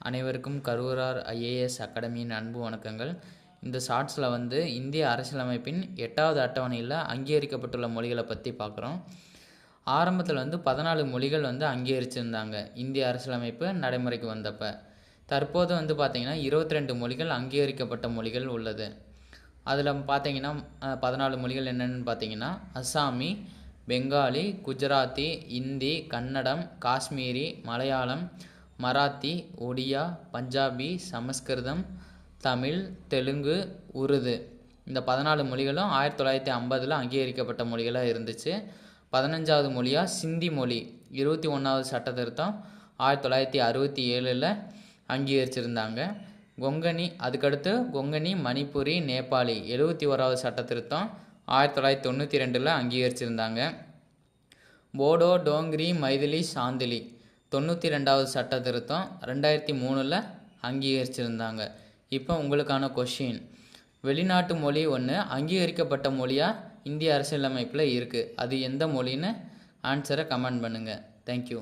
அனைவருக்கும் கரூரார் ஐஏஎஸ் அகாடமியின் அன்பு வணக்கங்கள். இந்த ஷார்ட்ஸில் இந்திய அரசியலமைப்பின் 8வது அட்டவணையில் அங்கீகரிக்கப்பட்டுள்ள மொழிகளை பற்றி பார்க்குறோம். ஆரம்பத்தில் 14 மொழிகள் அங்கீகரிச்சிருந்தாங்க இந்திய அரசியலமைப்பு நடைமுறைக்கு வந்தப்போ. தற்போது பார்த்திங்கன்னா 22 மொழிகள் அங்கீகரிக்கப்பட்ட மொழிகள் உள்ளது. அதில் பார்த்திங்கன்னா 14 மொழிகள் என்னென்னு பார்த்திங்கன்னா அஸ்ஸாமி, பெங்காலி, குஜராத்தி, இந்தி, கன்னடம், காஷ்மீரி, மலையாளம், மராத்தி, ஒடியா, பஞ்சாபி, சமஸ்கிருதம், தமிழ், தெலுங்கு, உருது. இந்த 14 மொழிகளும் 1950 அங்கீகரிக்கப்பட்ட மொழிகளாக இருந்துச்சு. 15வது மொழியாக சிந்தி மொழி 21வது சட்ட திருத்தம் 1967 அங்கீகரிச்சிருந்தாங்க. கொங்கணி, அதுக்கடுத்து கொங்கணி, மணிப்புரி, நேபாளி 71வது சட்ட திருத்தம் 1992 அங்கீகரிச்சிருந்தாங்க. போடோ, டோங்கிரி, மைதிலி, சாந்திலி 92வது சட்ட திருத்தம் 2003 அங்கீகரிச்சிருந்தாங்க. இப்போ உங்களுக்கான கொஷின், வெளிநாட்டு மொழி ஒன்று அங்கீகரிக்கப்பட்ட மொழியாக இந்திய அரசியலமைப்பில் இருக்குது. அது எந்த மொழின்னு ஆன்சரை கமெண்ட் பண்ணுங்கள். தேங்க்யூ.